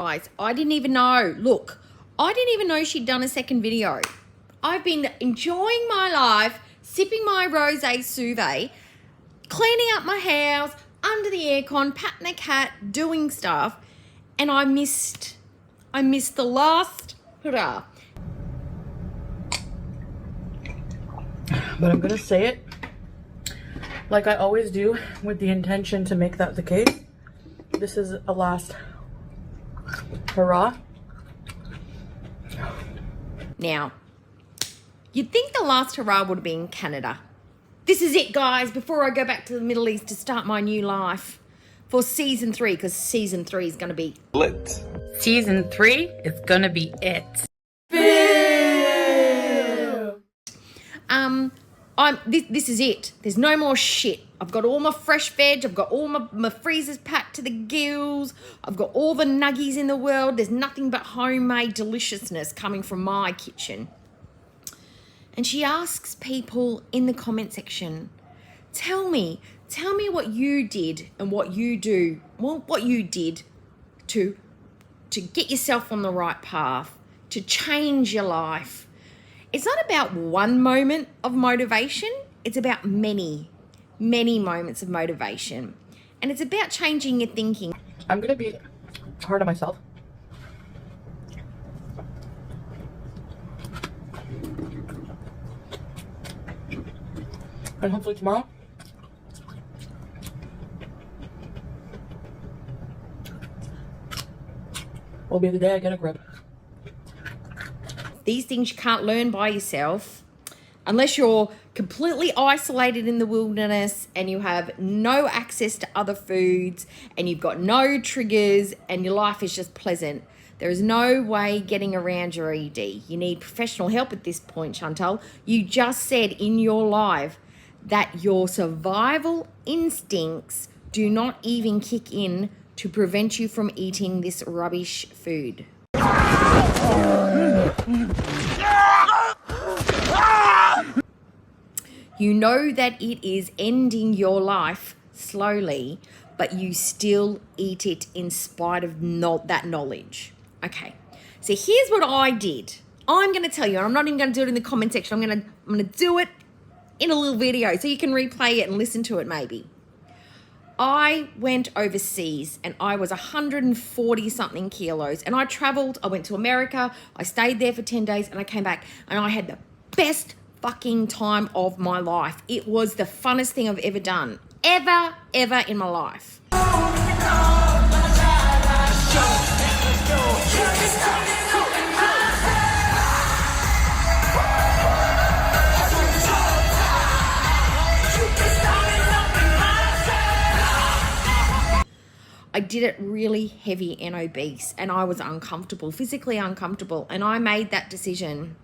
Guys, I didn't even know. Look, I didn't even know she'd done a second video. I've been enjoying my life, sipping my rosé Suvé, cleaning up my house, under the aircon, patting the cat, doing stuff, and I missed the last hurrah. But I'm gonna say it like I always do, with the intention to make that the case. This is a last hurrah. Now, you'd think the last hurrah would have been Canada. This is it, guys, before I go back to the Middle East to start my new life for season 3, because season 3 is going to be lit. Season 3 is gonna be it. This is it. There's no more shit. I've got all my fresh veg. I've got all my freezers packed to the gills. I've got all the nuggies in the world. There's nothing but homemade deliciousness coming from my kitchen. And she asks people in the comment section, tell me what you did and what you do, well, what you did to get yourself on the right path, to change your life. It's not about one moment of motivation. It's about many, many moments of motivation. And it's about changing your thinking. I'm gonna be hard on myself. And hopefully tomorrow will be the day I get a grip. These things you can't learn by yourself unless you're completely isolated in the wilderness and you have no access to other foods and you've got no triggers and your life is just pleasant. There is no way getting around your ED. You need professional help at this point, Chantal. You just said in your live that your survival instincts do not even kick in to prevent you from eating this rubbish food. You know that it is ending your life slowly, but you still eat it in spite of that knowledge. Okay, so here's what I did. I'm going to tell you, and I'm not even going to do it in the comment section. I'm going to do it in a little video so you can replay it and listen to it maybe. I went overseas and I was 140 something kilos and I traveled. I went to America. I stayed there for 10 days and I came back and I had the best fucking time of my life. It was the funnest thing I've ever done. Ever in my life. I did it really heavy and obese and I was uncomfortable, physically uncomfortable. And I made that decision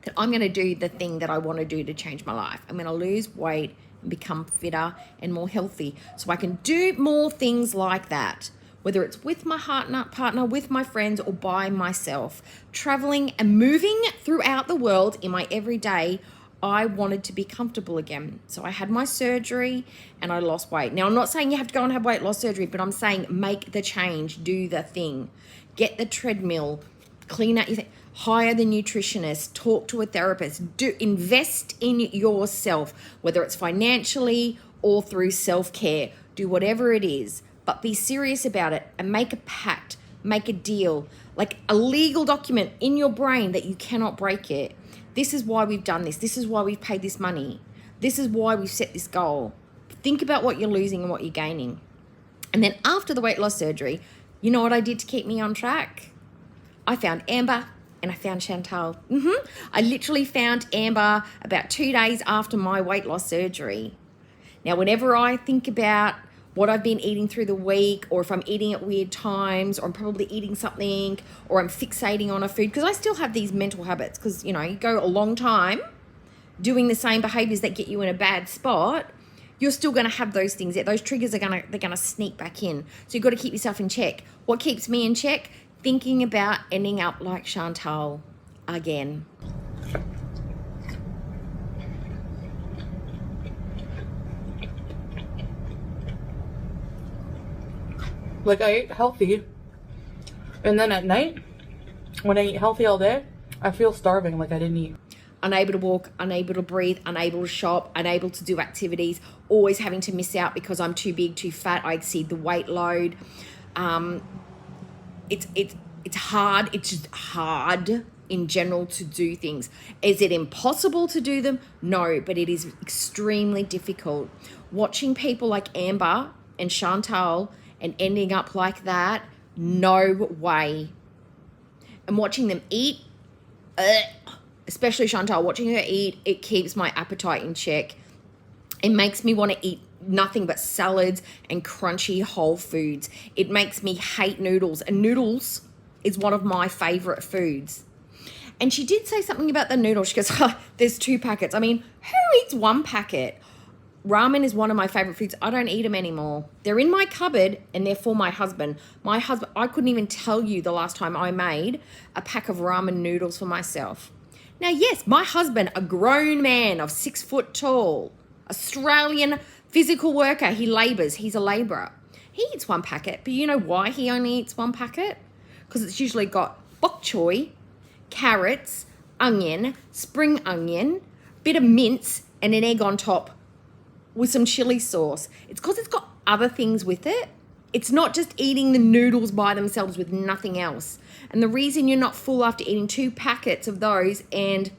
that I'm going to do the thing that I want to do to change my life. I'm going to lose weight and become fitter and more healthy so I can do more things like that, whether it's with my partner, with my friends or by myself. Traveling and moving throughout the world in my everyday, I wanted to be comfortable again. So I had my surgery and I lost weight. Now, I'm not saying you have to go and have weight loss surgery, but I'm saying make the change, do the thing. Get the treadmill, clean out your thing, hire the nutritionist, talk to a therapist, invest in yourself, whether it's financially or through self-care. Do whatever it is, but be serious about it and make a pact, make a deal, like a legal document in your brain that you cannot break it. This is why we've done this. This is why we've paid this money. This is why we've set this goal. Think about what you're losing and what you're gaining. And then after the weight loss surgery, you know what I did to keep me on track? I found Amber and I found Chantal. I literally found Amber about 2 days after my weight loss surgery. Now, whenever I think about what I've been eating through the week, or if I'm eating at weird times, or I'm probably eating something, or I'm fixating on a food, because I still have these mental habits, because, you know, you go a long time doing the same behaviors that get you in a bad spot, you're still going to have those things. Those triggers are they're going to sneak back in. So you've got to keep yourself in check. What keeps me in check? Thinking about ending up like Chantal again. Like, I ate healthy And then at night, when I eat healthy all day, I feel starving, like I didn't eat. Unable to walk, unable to breathe, unable to shop, unable to do activities, always having to miss out because I'm too big, too fat, I exceed the weight load. It's hard. It's just hard in general to do things. Is it impossible to do them? No, but it is extremely difficult. Watching people like Amber and Chantal and ending up like that, no way. And watching them eat, especially Chantal, watching her eat, it keeps my appetite in check. It makes me want to eat nothing but salads and crunchy whole foods. It makes me hate noodles, and noodles is one of my favorite foods. And she did say something about the noodles. She goes, there's 2 packets. I mean, who eats 1 packet? Ramen is one of my favorite foods. I don't eat them anymore. They're in my cupboard and they're for my husband. I couldn't even tell you the last time I made a pack of ramen noodles for myself. Now, yes, my husband, a grown man of 6 foot tall, Australian physical worker, he labours, he's a labourer. He eats 1 packet, but you know why he only eats 1 packet? Because it's usually got bok choy, carrots, onion, spring onion, bit of mince, and an egg on top with some chili sauce. It's because it's got other things with it. It's not just eating the noodles by themselves with nothing else. And the reason you're not full after eating 2 packets of those and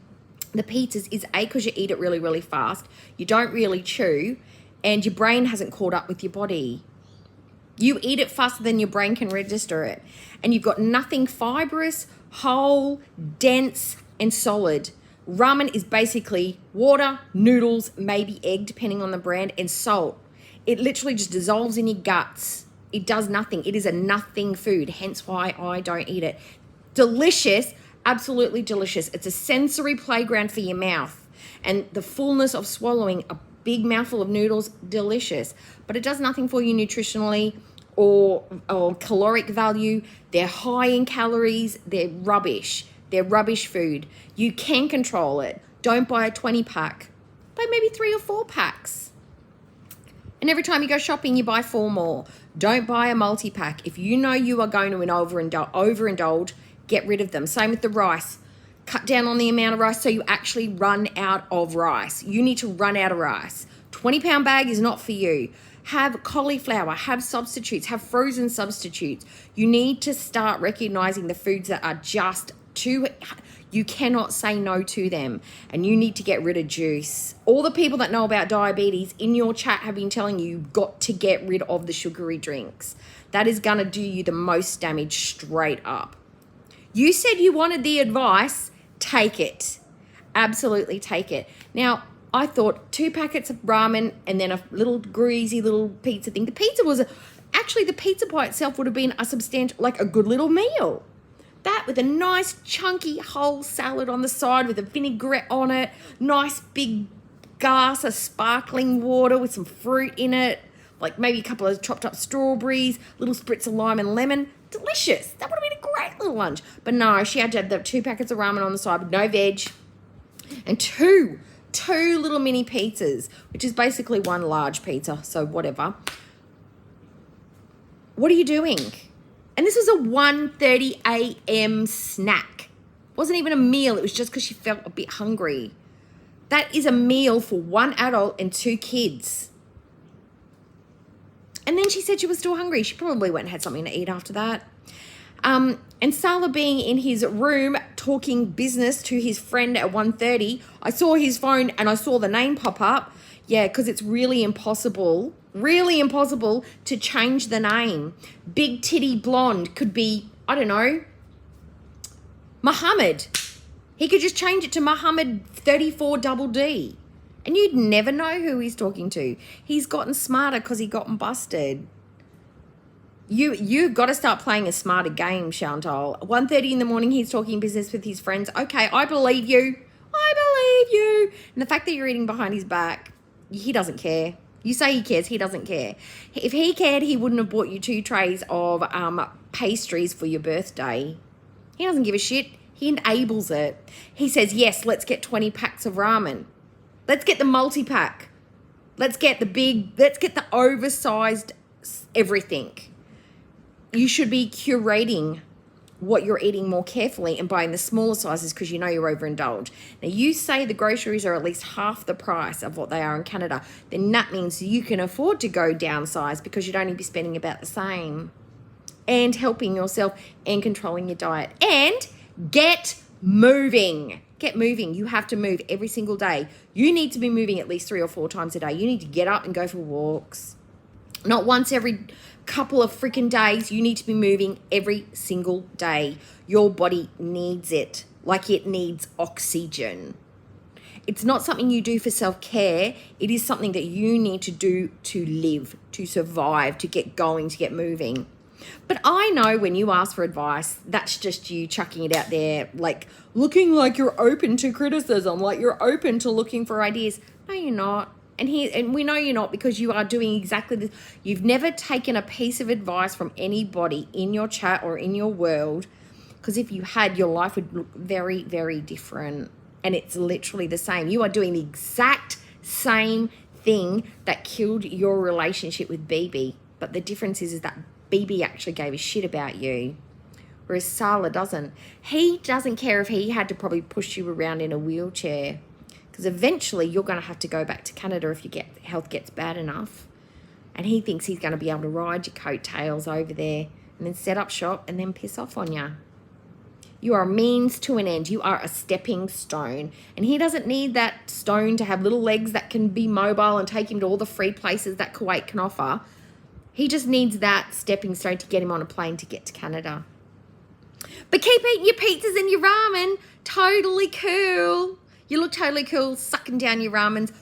the pizzas is A, because you eat it really, really fast. You don't really chew, and your brain hasn't caught up with your body. You eat it faster than your brain can register it. And you've got nothing fibrous, whole, dense, and solid. Ramen is basically water, noodles, maybe egg, depending on the brand, and salt. It literally just dissolves in your guts. It does nothing. It is a nothing food, hence why I don't eat it. Delicious, absolutely delicious. It's a sensory playground for your mouth. And the fullness of swallowing a big mouthful of noodles, delicious. But it does nothing for you nutritionally or caloric value. They're high in calories. They're rubbish. They're rubbish food. You can control it. Don't buy a 20 pack. Buy maybe 3 or 4 packs. And every time you go shopping, you buy 4 more. Don't buy a multi-pack. If you know you are going to overindulge, get rid of them. Same with the rice. Cut down on the amount of rice so you actually run out of rice. You need to run out of rice. 20-pound bag is not for you. Have cauliflower, have substitutes, have frozen substitutes. You need to start recognizing the foods that are just too, you cannot say no to them, and you need to get rid of juice. All the people that know about diabetes in your chat have been telling you you've got to get rid of the sugary drinks. That is going to do you the most damage straight up. You said you wanted the advice, take it. Absolutely take it. Now, I thought 2 packets of ramen and then a little greasy little pizza thing. The pizza the pizza by itself would have been a substantial, like a good little meal. That with a nice chunky whole salad on the side with a vinaigrette on it, nice big glass of sparkling water with some fruit in it, like maybe a couple of chopped up strawberries, little spritz of lime and lemon. Delicious. That would have been a great little lunch. But no, she had to have the 2 packets of ramen on the side with no veg and two little mini pizzas, which is basically 1 large pizza, so whatever. What are you doing? And this was a 1:30 a.m. snack. It wasn't even a meal. It was just because she felt a bit hungry. That is a meal for 1 adult and 2 kids. And then she said she was still hungry. She probably went and had something to eat after that. And Salah being in his room talking business to his friend at 1:30, I saw his phone and I saw the name pop up. Yeah, because it's really impossible to change the name. Big Titty Blonde could be, I don't know, Muhammad. He could just change it to Muhammad 34 double D. And you'd never know who he's talking to. He's gotten smarter because he gotten busted. You've got to start playing a smarter game, Chantal. 1:30 in the morning, he's talking business with his friends. Okay, I believe you. And the fact that you're eating behind his back, he doesn't care. You say he cares, he doesn't care. If he cared, he wouldn't have bought you 2 trays of pastries for your birthday. He doesn't give a shit. He enables it. He says, yes, let's get 20 packs of ramen. Let's get the multi-pack. Let's get the oversized everything. You should be curating what you're eating more carefully and buying the smaller sizes because you know you're overindulged. Now, you say the groceries are at least half the price of what they are in Canada, then that means you can afford to go downsize because you'd only be spending about the same and helping yourself and controlling your diet. And get moving. Get moving. You have to move every single day. You need to be moving at least 3 or 4 times a day. You need to get up and go for walks. Not once every couple of freaking days. You need to be moving every single day. Your body needs it like it needs oxygen. It's not something you do for self-care. It is something that you need to do to live, to survive, to get going, to get moving. But I know when you ask for advice, that's just you chucking it out there, like looking like you're open to criticism, like you're open to looking for ideas. No, you're not. And we know you're not, because you are doing exactly this. You've never taken a piece of advice from anybody in your chat or in your world, because if you had, your life would look very, very different. And it's literally the same. You are doing the exact same thing that killed your relationship with BB. But the difference is that BB actually gave a shit about you, whereas Sala doesn't. He doesn't care if he had to probably push you around in a wheelchair, because eventually you're going to have to go back to Canada if your health gets bad enough. And he thinks he's going to be able to ride your coattails over there and then set up shop and then piss off on you. You are a means to an end. You are a stepping stone. And he doesn't need that stone to have little legs that can be mobile and take him to all the free places that Kuwait can offer. He just needs that stepping stone to get him on a plane to get to Canada. But keep eating your pizzas and your ramen. Totally cool. You look totally cool sucking down your ramens.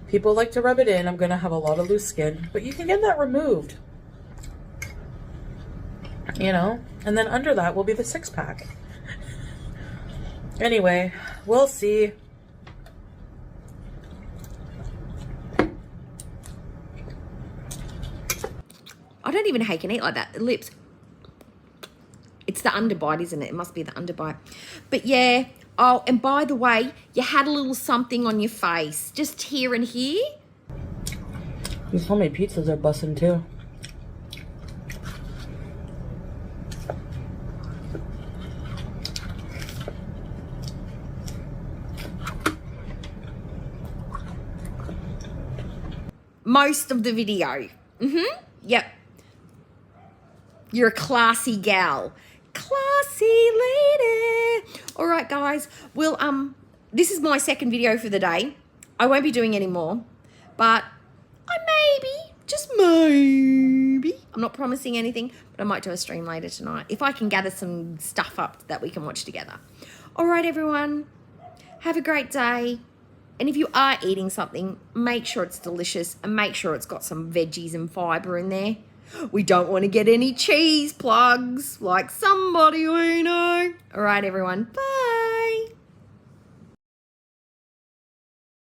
People like to rub it in. I'm going to have a lot of loose skin, but you can get that removed. You know, and then under that will be the 6-pack. Anyway, we'll see. I don't even hate and eat like that. The lips. It's the underbite, isn't it? It must be the underbite. But yeah. Oh, and by the way, you had a little something on your face. Just here and here. These homemade pizzas are busting too. Most of the video. Yep. You're a classy gal. Classy lady. All right, guys. Well, this is my second video for the day. I won't be doing any more, but I maybe, just maybe, I'm not promising anything, but I might do a stream later tonight if I can gather some stuff up that we can watch together. All right, everyone. Have a great day. And if you are eating something, make sure it's delicious and make sure it's got some veggies and fiber in there. We don't want to get any cheese plugs like somebody we know. All right, everyone. Bye.